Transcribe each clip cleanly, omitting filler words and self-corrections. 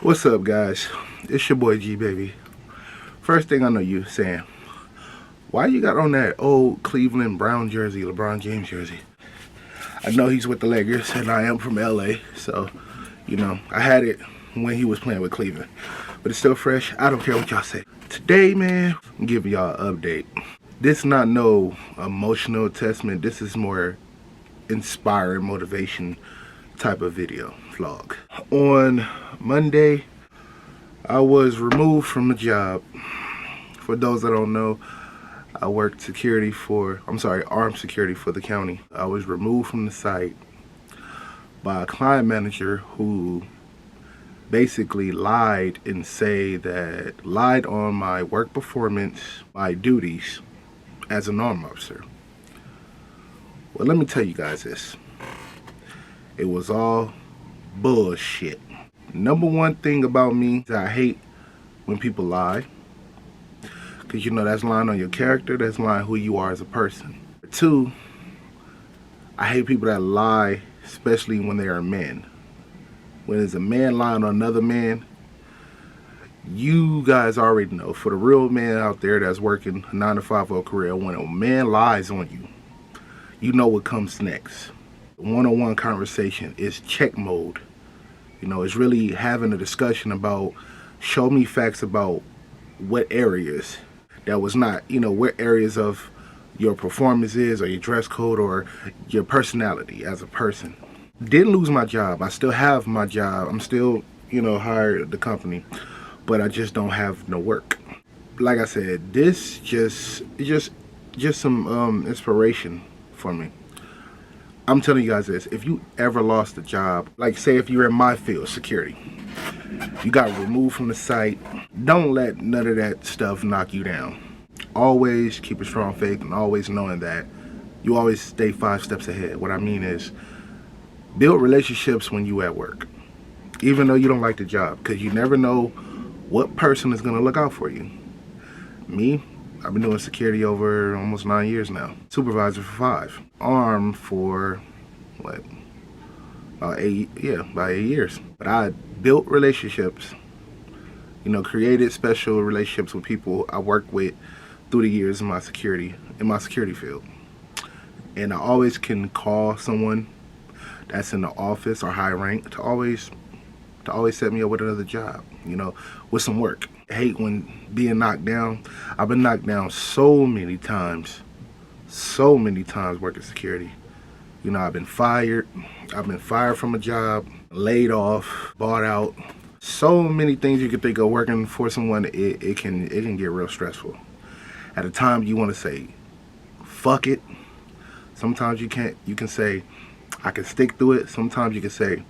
What's up, guys? It's your boy G, baby. First thing I know you saying, why you got on that old Cleveland Brown jersey, LeBron James jersey? I know he's with the Lakers, and I am from LA, so, I had it when he was playing with Cleveland. But it's still fresh. I don't care what y'all say. Today, man, I'm giving y'all an update. This is not no emotional testament. This is more inspiring motivation type of video vlog. On Monday, I was removed from a job. For those that don't know, I worked armed security for the county. I was removed from the site by a client manager who basically lied on my work performance, my duties as an armed officer. Well, let me tell you guys this. It was all bullshit. Number one thing about me is I hate when people lie. Because that's lying on your character, that's lying who you are as a person. Two, I hate people that lie, especially when they are men. When there's a man lying on another man, you guys already know. For the real man out there that's working a 9-to-5 career, when a man lies on you, you know what comes next. One-on-one conversation is check mode. It's really having a discussion about, show me facts about what areas that was not, what areas of your performance is, or your dress code, or your personality as a person. Didn't lose my job. I still have my job. I'm still, hired at the company, but I just don't have no work. Like I said, this just some inspiration for me. I'm telling you guys this, if you ever lost a job, like say if you're in my field, security, you got removed from the site, don't let none of that stuff knock you down. Always keep a strong faith and always knowing that you always stay 5 steps ahead. What I mean is, build relationships when you at work, even though you don't like the job, because you never know what person is going to look out for you. Me, I've been doing security over almost 9 years now. Supervisor for 5. Armed for, about 8 years. But I built relationships, created special relationships with people I worked with through the years in my security field. And I always can call someone that's in the office or high rank to always set me up with another job, with some work. I hate when being knocked down. I've been knocked down so many times working security. I've been fired from a job, laid off, bought out. So many things you can think of working for someone. It can get real stressful. At a time you want to say, fuck it. Sometimes you can say, I can stick through it. Sometimes you can say,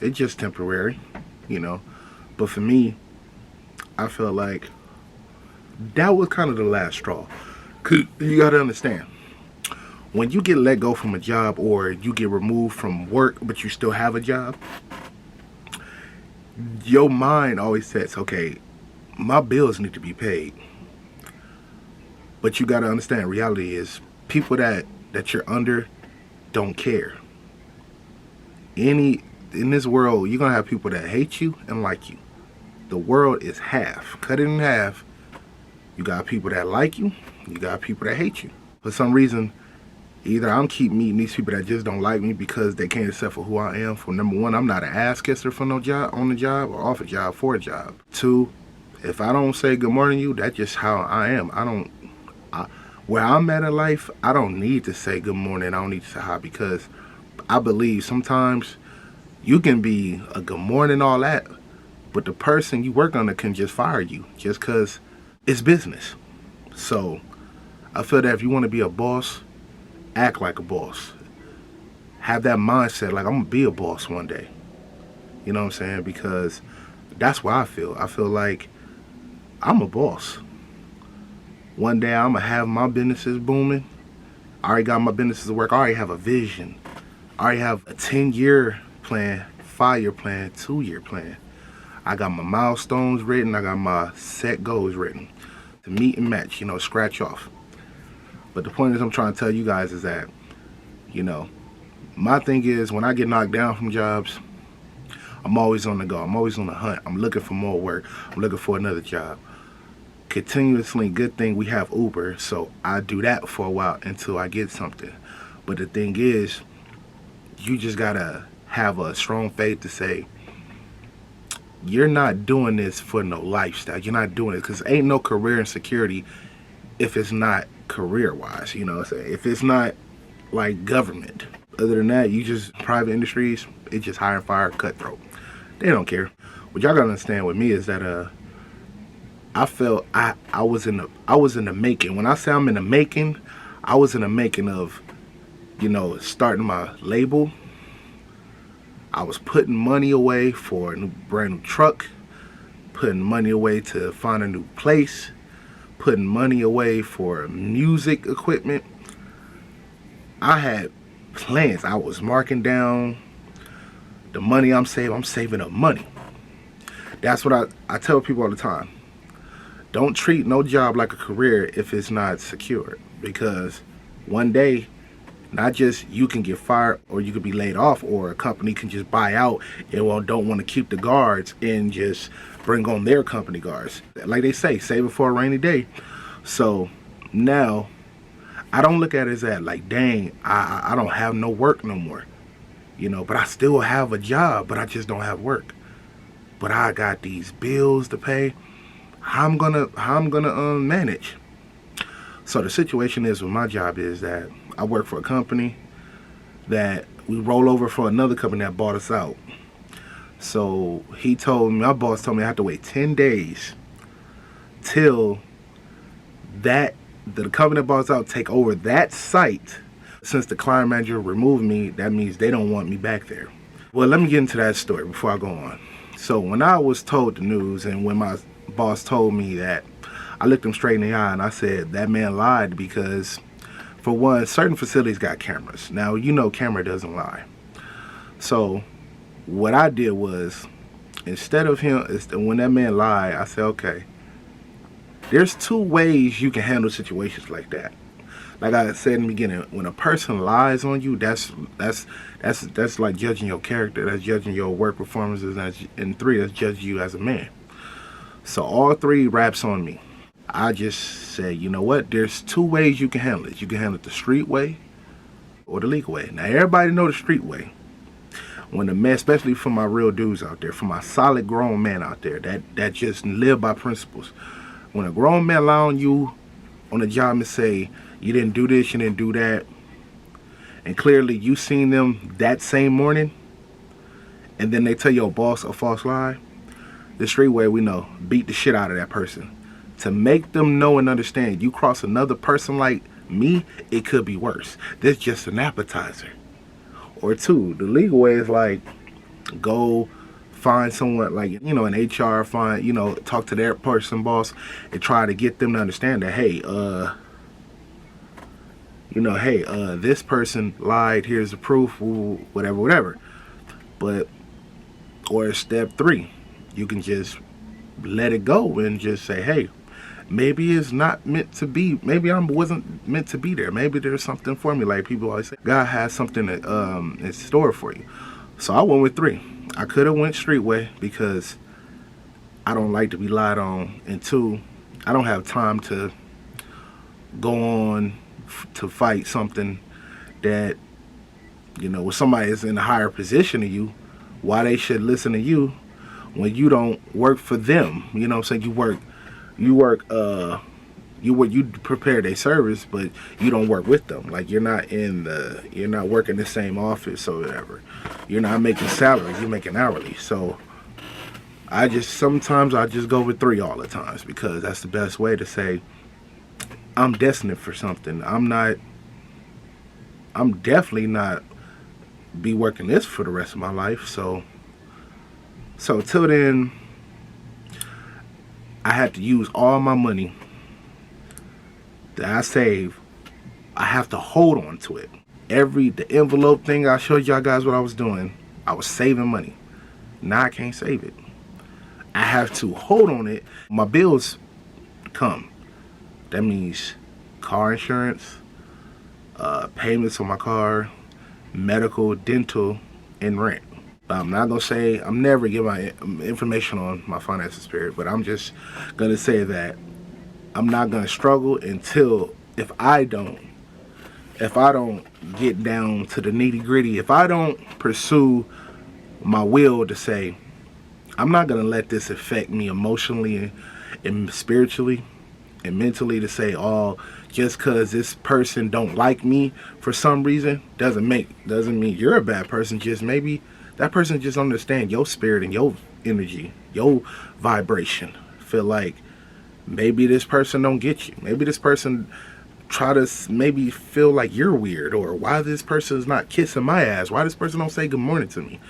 it's just temporary, But for me, I felt like that was kind of the last straw. 'Cause you got to understand, when you get let go from a job or you get removed from work but you still have a job, your mind always says, okay, my bills need to be paid. But you got to understand, reality is people that you're under don't care. In this world, you're going to have people that hate you and like you. The world is half. Cut it in half. You got people that like you. You got people that hate you. For some reason, either I'm keep meeting these people that just don't like me because they can't accept for who I am. For number one, I'm not an ass kisser for no job, on the job, or off a job for a job. 2, if I don't say good morning to you, that's just how I am. Where I'm at in life, I don't need to say good morning. I don't need to say hi, because I believe sometimes you can be a good morning, all that, but the person you work under can just fire you just because it's business. So I feel that if you want to be a boss, act like a boss. Have that mindset like, I'm going to be a boss one day. You know what I'm saying? Because that's what I feel. I feel like I'm a boss. One day I'm going to have my businesses booming. I already got my businesses to work. I already have a vision. I already have a 10-year plan, 5-year plan, 2-year plan. I got my milestones written. I got my set goals written to meet and match, scratch off. But the point is, I'm trying to tell you guys is that, my thing is, when I get knocked down from jobs, I'm always on the go. I'm always on the hunt. I'm looking for more work. I'm looking for another job. Continuously, good thing we have Uber, so I do that for a while until I get something. But the thing is, you just gotta have a strong faith to say, you're not doing this for no lifestyle. You're not doing it because ain't no career and security if it's not career wise. You know what I'm saying? If it's not like government. Other than that, you just private industries, it's just hire and fire, cutthroat. They don't care. What y'all gotta understand with me is that I felt I was in the making. When I say I'm in the making, I was in the making of, starting my label. I was putting money away for a brand new truck, putting money away to find a new place, putting money away for music equipment. I had plans. I was marking down the money I'm saving up money. That's what I tell people all the time. Don't treat no job like a career if it's not secure, because one day, not just you can get fired or you could be laid off, or a company can just buy out and don't want to keep the guards and just bring on their company guards. Like they say, save it for a rainy day. So now I don't look at it as that, like, dang, I don't have no work no more. But I still have a job, but I just don't have work. But I got these bills to pay. How I'm gonna manage? So the situation is with my job is that I work for a company that we roll over for another company that bought us out. So my boss told me I have to wait 10 days till the company that bought us out take over that site. Since the client manager removed me, that means they don't want me back there. Well, let me get into that story before I go on. So when I was told the news and when my boss told me that, I looked him straight in the eye and I said, that man lied, because for one, certain facilities got cameras. Now, camera doesn't lie. So what I did was, instead of when that man lied, I said, okay, there's two ways you can handle situations like that. Like I said in the beginning, when a person lies on you, that's like judging your character. That's judging your work performances. And three, that's judging you as a man. So all three raps on me. I just said, you know what? There's two ways you can handle it. You can handle it the street way or the legal way. Now, everybody know the street way. When the man, especially for my real dudes out there, for my solid grown men out there that just live by principles. When a grown man lie on you on a job and say, you didn't do this, you didn't do that, and clearly you seen them that same morning, and then they tell your boss a false lie, the street way, we know, beat the shit out of that person. To make them know and understand, you cross another person like me, it could be worse. This is just an appetizer. Or two, the legal way is like, go find someone like, in HR, talk to their person boss and try to get them to understand that, hey, this person lied, here's the proof, whatever. But, or step three, you can just let it go and just say, hey, maybe it's not meant to be. Maybe I wasn't meant to be there. Maybe there's something for me. Like people always say, God has something in store for you. So I went with three. I could have went street way because I don't like to be lied on. And two, I don't have time to go on to fight something that, when somebody is in a higher position than you, why they should listen to you when you don't work for them. You know what I'm saying? You prepare their service, but you don't work with them. Like you're not working the same office or whatever. You're not making salary, you're making hourly. So sometimes I just go with three all the times because that's the best way to say I'm destined for something. I'm definitely not be working this for the rest of my life. So till then, I had to use all my money that I save. I have to hold on to it. The envelope thing I showed y'all guys what I was doing, I was saving money. Now I can't save it. I have to hold on it. My bills come. That means car insurance, payments on my car, medical, dental, and rent. I'm not gonna say I'm never give my information on my finances period, but I'm just gonna say that I'm not gonna struggle until if I don't get down to the nitty gritty, if I don't pursue my will to say I'm not gonna let this affect me emotionally and spiritually and mentally, to say, oh, just because this person don't like me for some reason doesn't mean you're a bad person. Just maybe that person just understand your spirit and your energy, your vibration. Feel like maybe this person don't get you. Maybe this person try to maybe feel like you're weird, or why this person is not kissing my ass, why this person don't say good morning to me.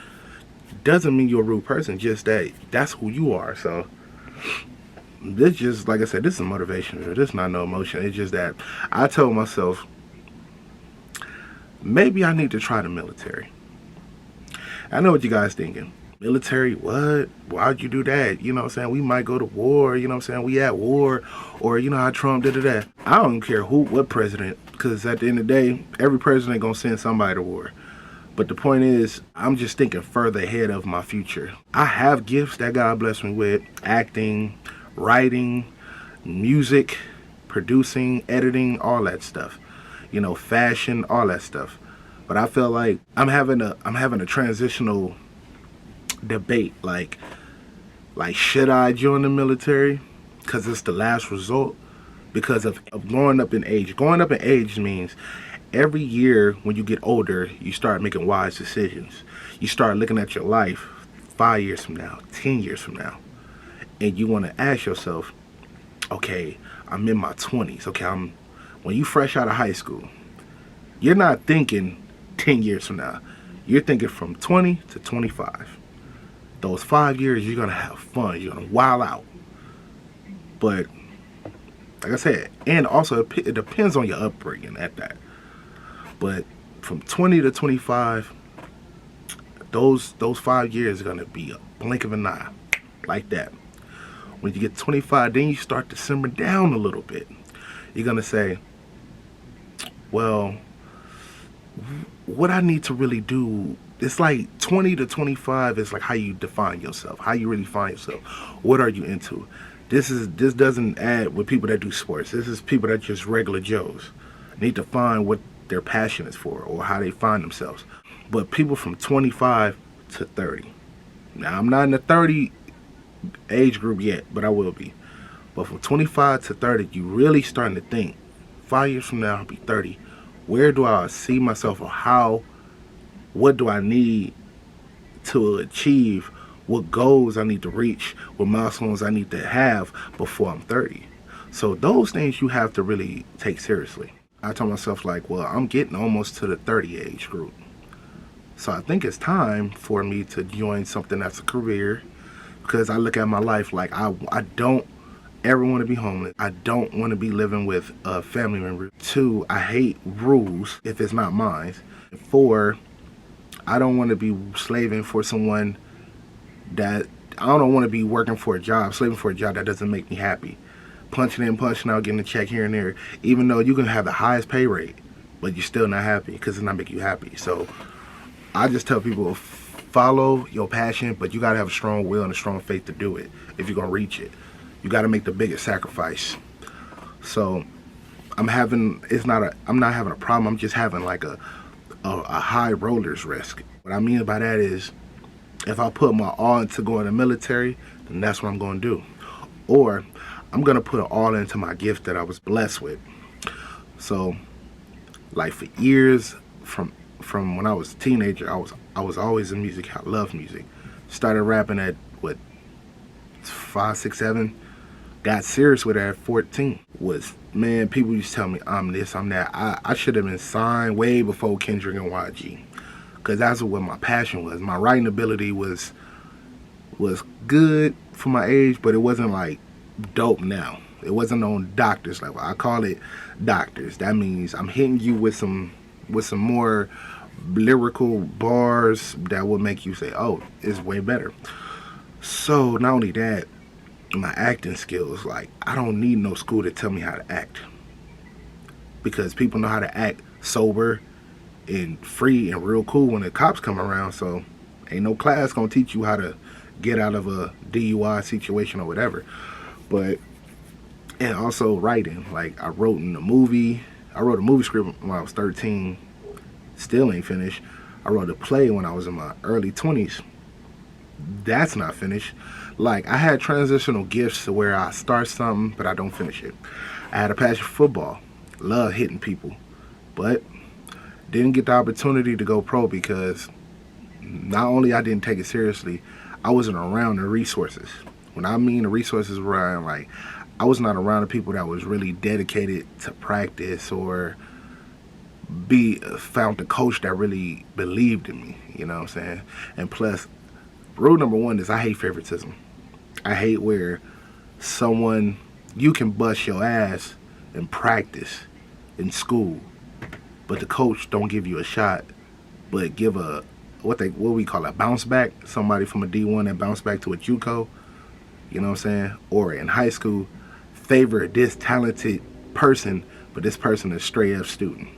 Doesn't mean you're a rude person, just that that's who you are. So this just, like I said, this is motivation. This is not no emotion. It's just that I told myself maybe I need to try the military. I know what you guys thinking. Military, what? Why'd you do that? You know what I'm saying? We might go to war, you know what I'm saying? We at war, or you know how Trump did that. I don't care what president, because at the end of the day, every president gonna send somebody to war. But the point is, I'm just thinking further ahead of my future. I have gifts that God blessed me with: acting, writing, music, producing, editing, all that stuff. You know, fashion, all that stuff. But I feel like I'm having a transitional debate. Like should I join the military? Because it's the last result. Because of going up in age. Going up in age means every year when you get older, you start making wise decisions. You start looking at your life 5 years from now, 10 years from now. And you want to ask yourself, okay, I'm in my 20s. Okay, when you fresh out of high school, you're not thinking 10 years from now. You're thinking from 20 to 25. Those 5 years, you're going to have fun. You're going to wild out. But, like I said, and also it depends on your upbringing at that. But from 20 to 25, those 5 years are going to be a blink of an eye. Like that. When you get 25, then you start to simmer down a little bit. You're going to say, well, what I need to really do, it's like 20 to 25 is like how you define yourself, how you really find yourself. What are you into? This doesn't add with people that do sports. This is people that just regular Joes. Need to find what their passion is for or how they find themselves. But people from 25 to 30. Now, I'm not in the 30 age group yet, but I will be. But from 25 to 30, you really starting to think, 5 years from now, I'll be 30. Where do I see myself, or what do I need to achieve? What goals I need to reach? What milestones I need to have before I'm 30? So those things you have to really take seriously. I told myself, like, well, I'm getting almost to the 30 age group. So I think it's time for me to join something that's a career, because I look at my life like I don't ever want to be homeless. I don't want to be living with a family member. 2, I hate rules if it's not mine. 4, I don't want to be slaving for someone that, I don't want to be working for a job, slaving for a job that doesn't make me happy. Punching in, punching out, getting a check here and there, even though you can have the highest pay rate, but you're still not happy because it's not making you happy. So I just tell people, follow your passion, but you got to have a strong will and a strong faith to do it if you're going to reach it. You got to make the biggest sacrifice. So I'm not having a problem. I'm just having like a high roller's risk. What I mean by that is, if I put my all into going to the military, then that's what I'm going to do. Or I'm going to put it all into my gift that I was blessed with. So, like, for years, from when I was a teenager, I was always in music. I love music. Started rapping at 5, 6, 7. Got serious with it at 14. People used to tell me I'm this, I'm that. I should have been signed way before Kendrick and YG, because that's what my passion was. My writing ability was good for my age, but it wasn't like dope now. It wasn't on doctors level. I call it doctors. That means I'm hitting you with some more lyrical bars that will make you say, oh, it's way better. So not only that, my acting skills, like, I don't need no school to tell me how to act, because people know how to act sober and free and real cool when the cops come around. So Ain't no class gonna teach you how to get out of a DUI situation or whatever. But and also writing. Like I wrote a movie script when I was 13. Still ain't finished. I wrote a play when I was in my early 20s. That's not finished. Like I had transitional gifts to where I start something but I don't finish it. I had a passion for football. Love hitting people. But didn't get the opportunity to go pro because not only I didn't take it seriously, I wasn't around the resources. When I mean the resources around, like I was not around the people that was really dedicated to practice or found a coach that really believed in me, you know what I'm saying? And plus, rule number one is I hate favoritism. I hate where you can bust your ass in practice in school, but the coach don't give you a shot, but give what we call a bounce back, somebody from a D1 that bounce back to a JUCO, you know what I'm saying? Or in high school, favor this talented person, but this person is straight up student.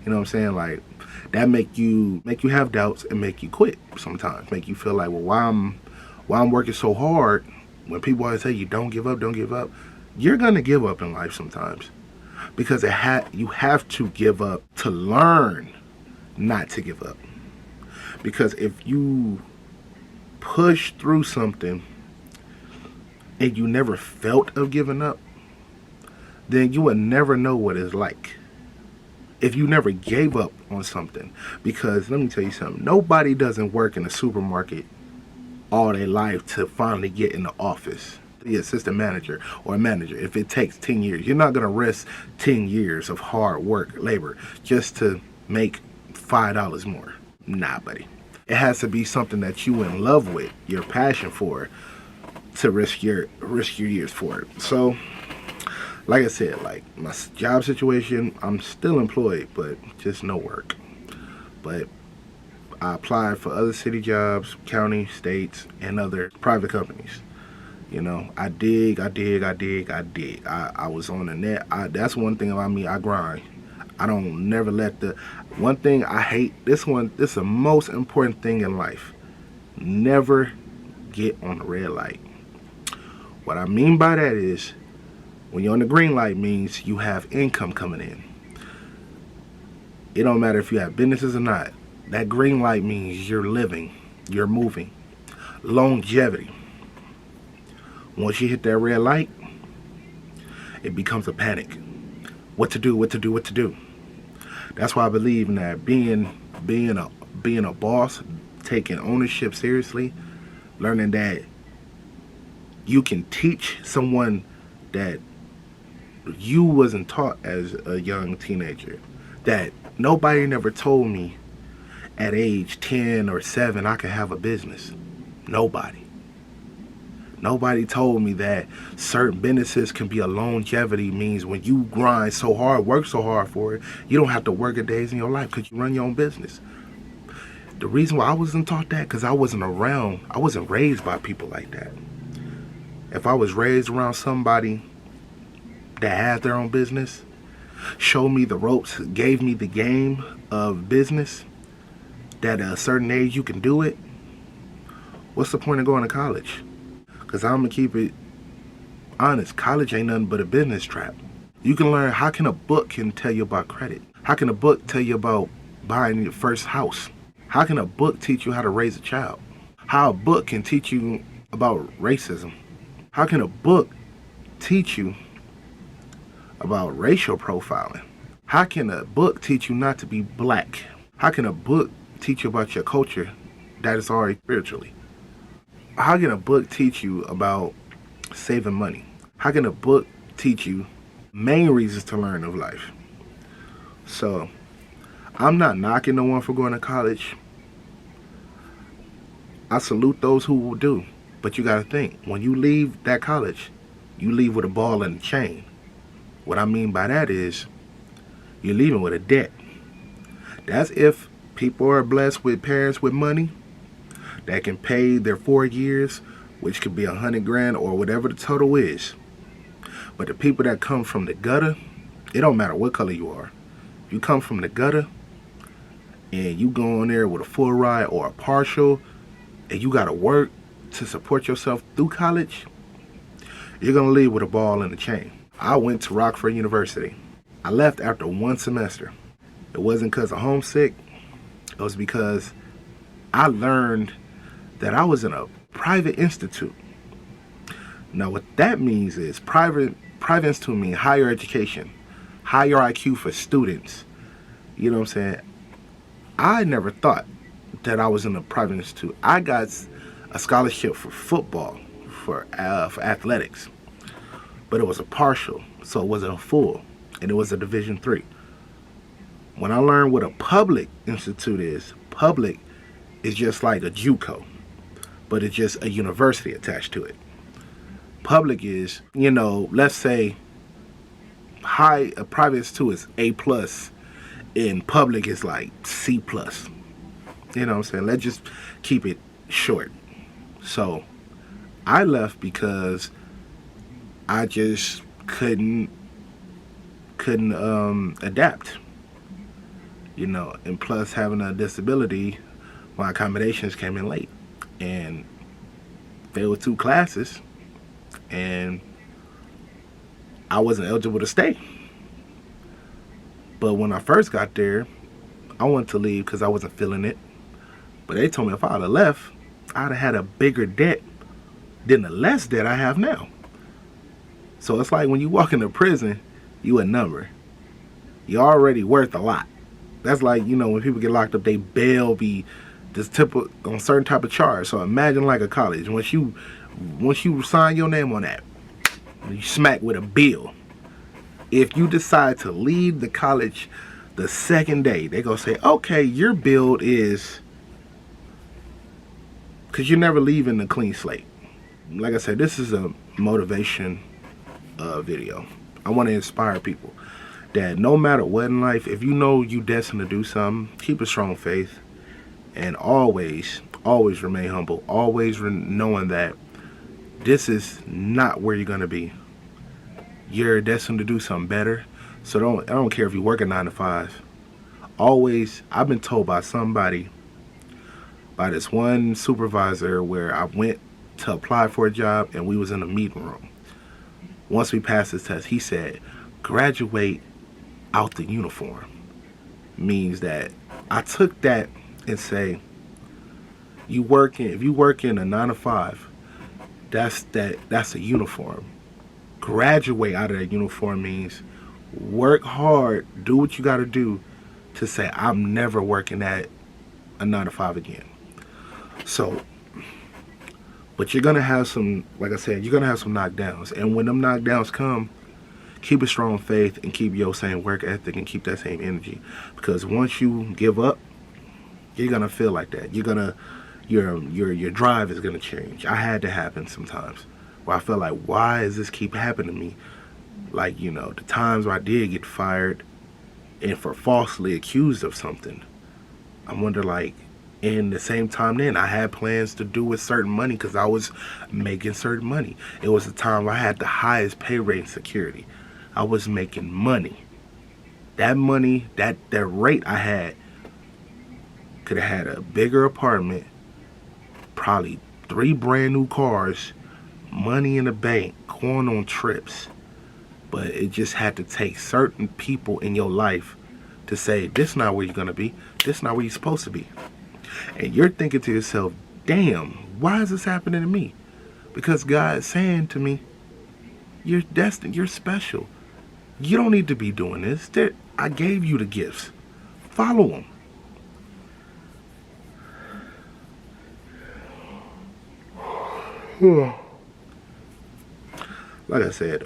You know what I'm saying? Like that make you have doubts and make you quit sometimes. Make you feel like, well, why I'm working so hard. When people always say you don't give up, you're gonna give up in life sometimes because you have to give up to learn not to give up. Because if you push through something and you never felt of giving up, then you would never know what it's like. If you never gave up on something. Because let me tell you something, nobody doesn't work in a supermarket all their life to finally get in the office, the assistant manager or a manager. If it takes 10 years, you're not going to risk 10 years of hard work, labor, just to make $5 more. Nah, buddy. It has to be something that you in love with, your passion for, to risk your years for it. So, like I said, like my job situation, I'm still employed, but just no work. But I applied for other city jobs, county, states, and other private companies. You know, I dig. I was on the net. That's one thing about me, I grind. I don't never let one thing I hate, this is the most important thing in life. Never get on the red light. What I mean by that is, when you're on the green light means you have income coming in. It don't matter if you have businesses or not. That green light means you're living, you're moving. Longevity. Once you hit that red light, it becomes a panic. What to do. That's why I believe in that being a boss, taking ownership seriously, learning that you can teach someone that you wasn't taught as a young teenager, that nobody never told me at age 10 or 7 I could have a business. Nobody told me that certain businesses can be a longevity, means when you grind so hard, work so hard for it, you don't have to work a days in your life because you run your own business. The reason why I wasn't taught that, because I wasn't raised by people like that. If I was raised around somebody that had their own business, showed me the ropes, gave me the game of business, that at a certain age you can do it, what's the point of going to college? Because I'm going to keep it honest. College ain't nothing but a business trap. You can learn, how can a book can tell you about credit? How can a book tell you about buying your first house? How can a book teach you how to raise a child? How a book can teach you about racism? How can a book teach you about racial profiling? How can a book teach you not to be black? How can a book teach you about your culture that is already spiritually? How can a book teach you about saving money? How can a book teach you main reasons to learn of life? So, I'm not knocking no one for going to college. I salute those who will do. But you gotta think, when you leave that college, you leave with a ball and a chain. What I mean by that is, you're leaving with a debt. That's if people are blessed with parents with money that can pay their 4 years, which could be $100,000 or whatever the total is. But the people that come from the gutter, it don't matter what color you are. If you come from the gutter and you go on there with a full ride or a partial, and you got to work to support yourself through college, you're going to leave with a ball and a chain. I went to Rockford University. I left after one semester. It wasn't because of homesick. It was because I learned that I was in a private institute. Now, what that means is private institute means higher education, higher IQ for students. You know what I'm saying? I never thought that I was in a private institute. I got a scholarship for football, for athletics, but it was a partial, so it wasn't a full, and it was a Division III. When I learned what a public institute is, public is just like a JUCO, but it's just a university attached to it. Public is, let's say a private institute is A+, and public is like C+. You know what I'm saying? Let's just keep it short. So I left because I just couldn't adapt. And plus having a disability, my accommodations came in late, and there were 2 classes, and I wasn't eligible to stay. But when I first got there, I wanted to leave because I wasn't feeling it. But they told me if I would have left, I'd have had a bigger debt than the less debt I have now. So it's like when you walk into prison, you a number. You're already worth a lot. That's like, when people get locked up, they bail be this typical on certain type of charge. So imagine like a college. Once you sign your name on that, you smack with a bill. If you decide to leave the college the second day, they gonna say, okay, your bill is, because you're never leaving a clean slate. Like I said, this is a motivation video. I want to inspire people that no matter what in life, if you know you destined to do something, keep a strong faith, and always remain humble. Always knowing that this is not where you're gonna be. You're destined to do something better. So I don't care if you work a 9 to 5. Always, I've been told by somebody, by this one supervisor, where I went to apply for a job and we was in a meeting room. Once we passed this test, he said, graduate out the uniform. Means that I took that and say, if you work in a 9 to 5, that's a uniform. Graduate out of that uniform means work hard, do what you got to do to say, I'm never working at a 9 to 5 again. So, but you're going to have some, like I said, you're going to have some knockdowns. And when them knockdowns come, keep a strong faith and keep your same work ethic and keep that same energy. Because once you give up, you're going to feel like that. You're going to, your drive is going to change. I had to happen sometimes where I felt like, why does this keep happening to me? Like, the times where I did get fired and for falsely accused of something, I wonder, like, in the same time then, I had plans to do with certain money because I was making certain money. It was a time where I had the highest pay rate in security. I was making money. That money, that rate I had, could have had a bigger apartment, probably 3 brand new cars, money in the bank, going on trips. But it just had to take certain people in your life to say, this is not where you're going to be. This is not where you're supposed to be. And you're thinking to yourself, damn, why is this happening to me? Because God is saying to me, you're destined, you're special. You don't need to be doing this. I gave you the gifts. Follow them. Like I said,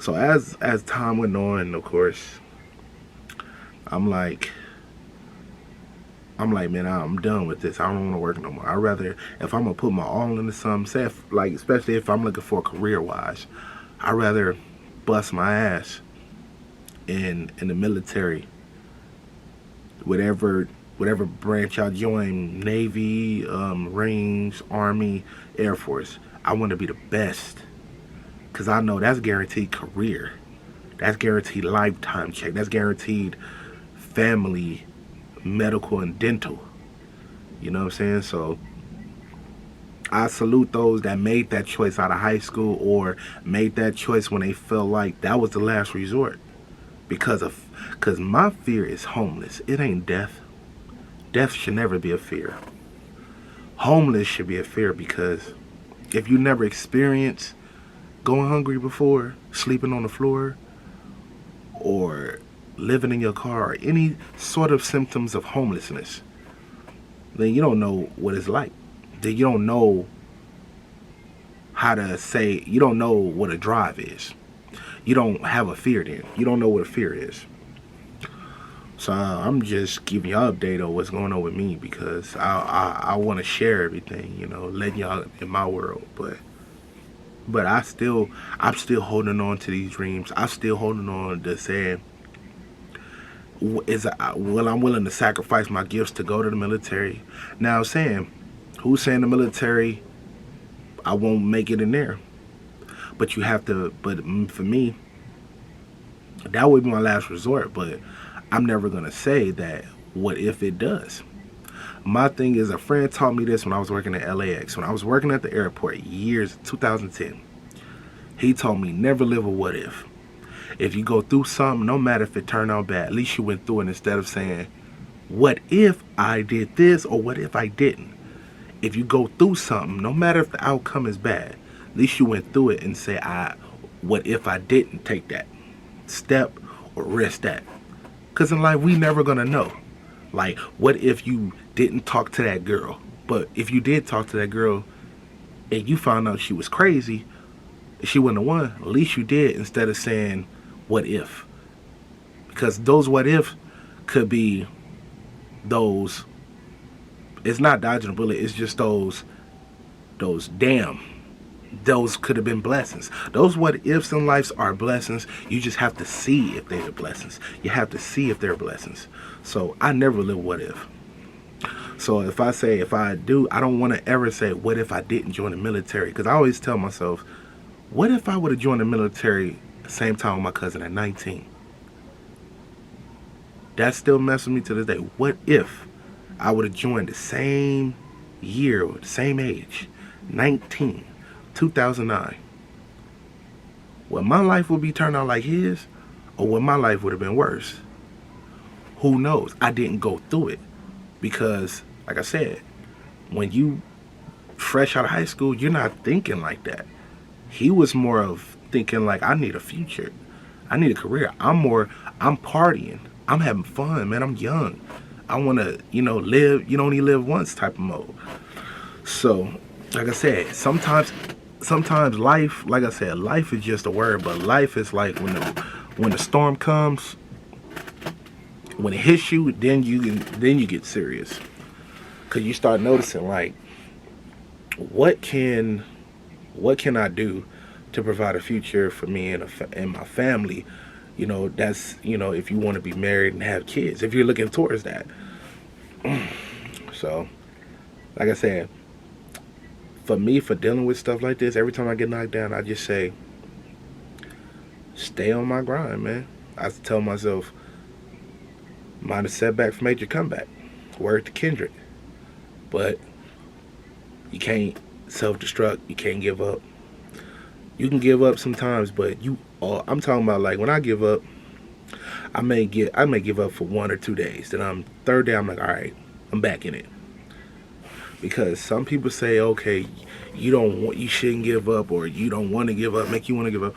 so as time went on, of course, I'm like, man, I'm done with this. I don't want to work no more. I'd rather, if I'm gonna put my all into something, especially if I'm looking for career-wise, I'd rather bust my ass in the military, whatever branch I join, Navy, Marines, Army, Air Force. I want to be the best, because I know that's guaranteed career. That's guaranteed lifetime check. That's guaranteed family, medical and dental. You know what I'm saying? So I salute those that made that choice out of high school or made that choice when they felt like that was the last resort. Because my fear is homeless. It ain't death. Death should never be a fear. Homeless should be a fear because if you never experienced going hungry before, sleeping on the floor, or living in your car, or any sort of symptoms of homelessness, then you don't know what it's like. Then you don't know how to say, you don't know what a drive is. You don't have a fear then. You don't know what a fear is. So I'm just giving y'all an update on what's going on with me because I want to share everything, you know, letting y'all in my world. But I'm still holding on to these dreams. I'm still holding on to saying, I'm willing to sacrifice my gifts to go to the military. Now, saying, who's saying the military, I won't make it in there. But you have to, but for me, that would be my last resort. But I'm never going to say that, what if it does? My thing is, a friend taught me this when I was working at LAX. When I was working at the airport, 2010. He told me, never live a what if. If you go through something, no matter if it turned out bad, at least you went through it instead of saying, what if I did this or what if I didn't? If you go through something, no matter if the outcome is bad, at least you went through it and say, what if I didn't take that step or risk that? Because in life, we never going to know. Like, what if you didn't talk to that girl? But if you did talk to that girl and you found out she was crazy, she wouldn't have won. At least you did, instead of saying, what if? Because those what if could be those, it's not dodging a bullet, it's just those damn, those could have been blessings. Those what ifs in life are blessings. You just have to see if they're blessings. You have to see if they're blessings. So I never live what if. So if I do, I don't want to ever say, what if I didn't join the military? Because I always tell myself, what if I would have joined the military the same time with my cousin at 19? That still messes with me to this day. What if I would have joined the same year or the same age, 19, 2009? Would my life would be turned out like his, or would my life would have been worse? Who knows? I didn't go through it because, like I said, when you fresh out of high school, you're not thinking like that. He was more of thinking like, I need a future. I need a career. I'm partying. I'm having fun, man. I'm young. I want to, live. You only live once type of mode. So, like I said, sometimes life, like I said, life is just a word, but life is like when the storm comes, when it hits you, then you get serious. Cause you start noticing, like, what can I do to provide a future for me and my family? That's, if you want to be married and have kids, if you're looking towards that. So, like I said, for me, for dealing with stuff like this, every time I get knocked down, I just say, stay on my grind, man. I tell myself, mind a setback for major comeback. Word to Kendrick. But you can't self-destruct. You can't give up. You can give up sometimes, but I'm talking about, like, when I give up, I may give up for 1 or 2 days. Then third day, I'm like, all right, I'm back in it. Because some people say, okay, you shouldn't give up, or you don't want to give up, make you want to give up.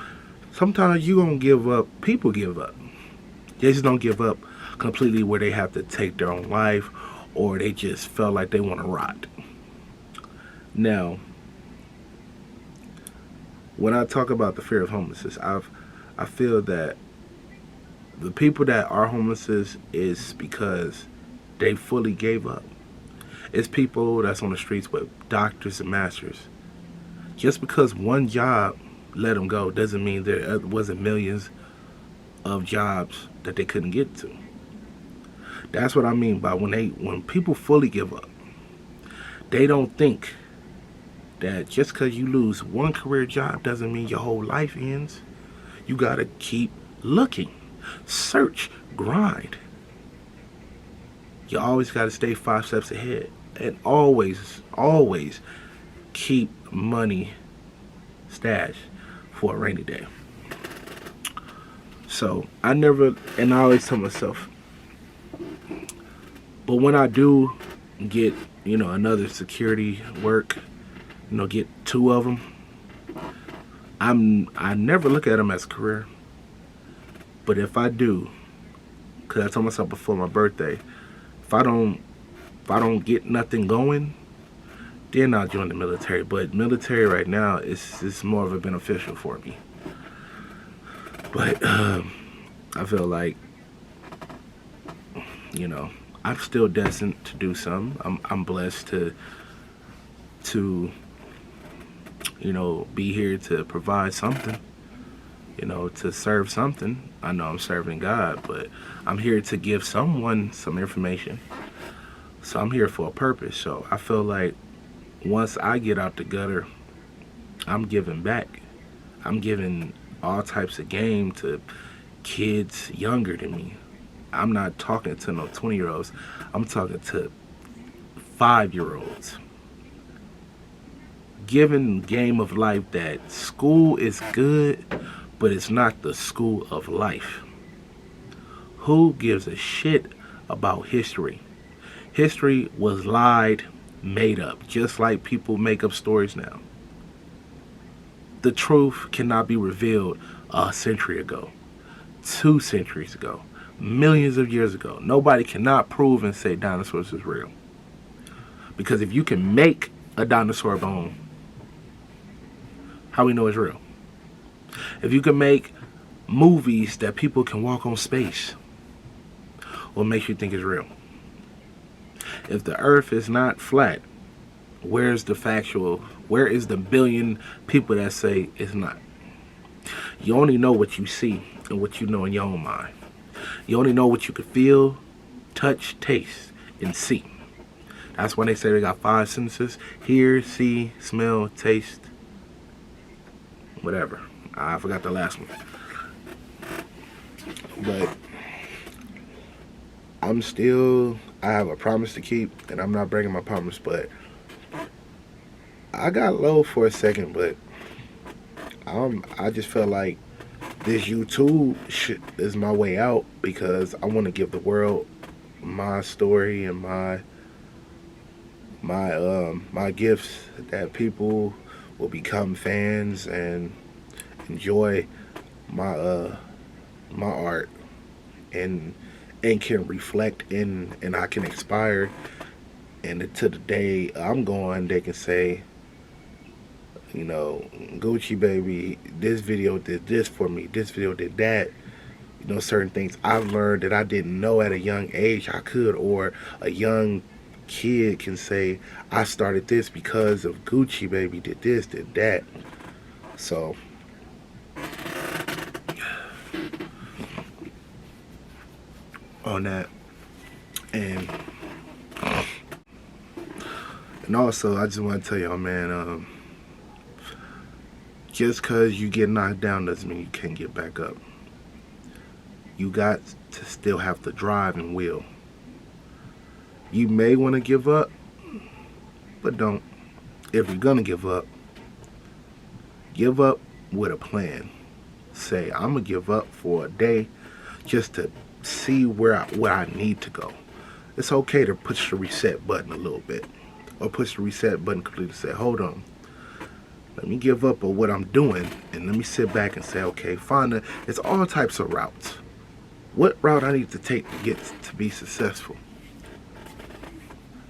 Sometimes you gonna give up. People give up. They just don't give up completely where they have to take their own life, or they just felt like they want to rot. Now, when I talk about the fear of homelessness, I feel that the people that are homeless is because they fully gave up. It's people that's on the streets with doctors and masters. Just because one job let them go doesn't mean there wasn't millions of jobs that they couldn't get to. That's what I mean by when people fully give up. They don't think that just because you lose one career job doesn't mean your whole life ends. You gotta keep looking, search, grind. You always got to stay 5 steps ahead. And always, always keep money stashed for a rainy day. So I never, and I always tell myself, but when I do get, another security work, get two of them, I never look at them as a career. But if I do, because I told myself before my birthday, if I don't get nothing going, then I'll join the military. But military right now is more of a beneficial for me. But I feel like, I'm still destined to do something. I'm blessed to be here to provide something, to serve something. I know I'm serving God, but I'm here to give someone some information. So I'm here for a purpose. So I feel like once I get out the gutter, I'm giving back. I'm giving all types of game to kids younger than me. I'm not talking to no 20-year-olds. I'm talking to 5-year-olds. Giving game of life that school is good, but it's not the school of life. Who gives a shit about history? History was lied, made up, just like people make up stories now. The truth cannot be revealed a century ago, 2 centuries ago, millions of years ago. Nobody cannot prove and say dinosaurs is real. Because if you can make a dinosaur bone, how we know it's real? If you can make movies that people can walk on space, what makes you think it's real? If the earth is not flat, where is the billion people that say it's not? You only know what you see and what you know in your own mind. You only know what you can feel, touch, taste, and see. That's why they say they got 5 senses: hear, see, smell, taste, whatever. I forgot the last one. But I have a promise to keep, and I'm not breaking my promise, but I got low for a second, but I just felt like this YouTube shit is my way out, because I want to give the world my story and my gifts, that people will become fans and enjoy my art, and can reflect in, and I can inspire, and to the day I'm going, they can say, Gucci baby, this video did this for me, this video did that. Certain things I've learned that I didn't know at a young age I could, or a young kid can say, I started this because of Gucci baby did this, did that. So on that, and also I just want to tell y'all, man, just because you get knocked down doesn't mean you can't get back up. You got to still have the drive and will. You may want to give up, but don't. If you're gonna give up with a plan. Say, I'm gonna give up for a day just to see where I need to go. It's okay to push the reset button a little bit, or push the reset button completely. Say, hold on, let me give up on what I'm doing, and let me sit back and say, okay, it's all types of routes. What route I need to take to get to be successful?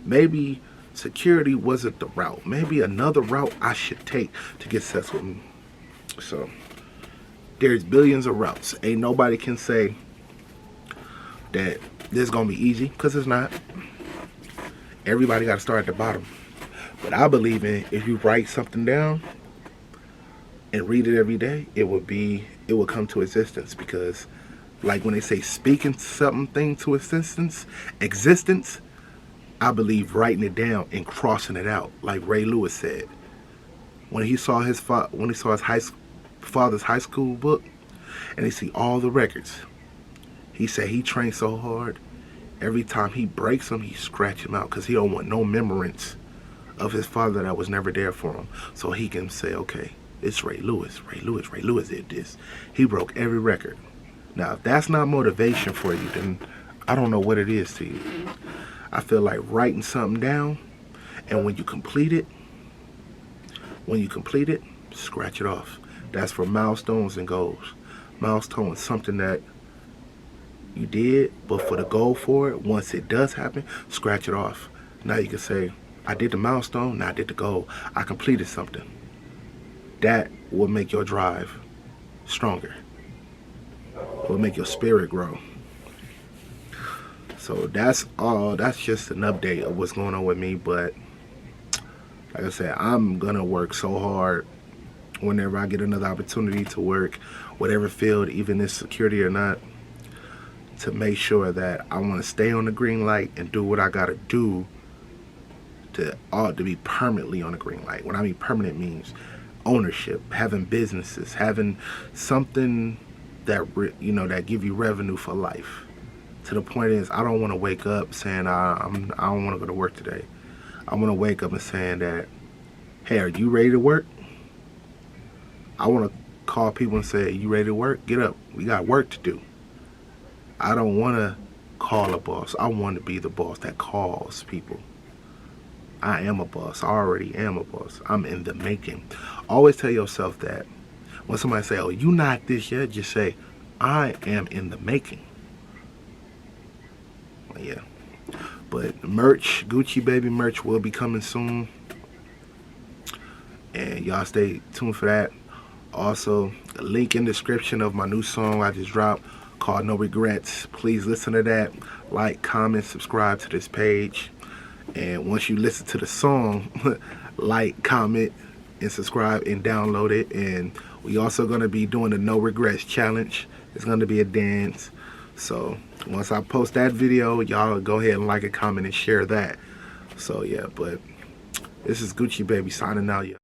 Maybe security wasn't the route. Maybe another route I should take to get successful. So there's billions of routes. Ain't nobody can say that this is gonna be easy, because it's not. Everybody got to start at the bottom. But I believe in, if you write something down and read it every day, it will come to existence. Because like when they say speaking something to existence, I believe writing it down and crossing it out. Like Ray Lewis said, when he saw his father's high school book, and he see all the records, he said he trained so hard, Every time he breaks them, he scratch them out because he don't want no remembrance of his father that was never there for him. So he can say, okay, it's Ray Lewis. Ray Lewis did this. He broke every record. Now, if that's not motivation for you, then I don't know what it is to you. I feel like writing something down, and when you complete it, scratch it off. That's for milestones and goals. Milestone is something that you did, but for the goal for it, once it does happen, scratch it off. Now you can say, I did the milestone, now I did the goal. I completed something. That will make your drive stronger. It will make your spirit grow. So that's all. That's just an update of what's going on with me. But like I said, I'm gonna work so hard whenever I get another opportunity to work, whatever field, even in security or not, to make sure that I want to stay on the green light and do what I gotta do to be permanently on the green light. What I mean permanent means ownership, having businesses, having something that that give you revenue for life. To the point is, I don't want to wake up saying I don't want to go to work today. I want to wake up and saying that, hey, are you ready to work? I want to call people and say, you ready to work? Get up. We got work to do. I don't want to call a boss. I want to be the boss that calls people. I am a boss. I already am a boss. I'm in the making. Always tell yourself that. When somebody say, oh, you not this yet, just say, I am in the making. Well, yeah. But merch, Gucci Baby merch will be coming soon. And y'all stay tuned for that. Also, the link in the description of my new song I just dropped called No Regrets. Please listen to that. Like, comment, subscribe to this page. And once you listen to the song, like, comment, and subscribe and download it. And we also going to be doing the No Regrets challenge. It's going to be a dance. So once I post that video, y'all go ahead and like it, comment, and share that. So yeah, but this is Gucci Baby signing out, y'all.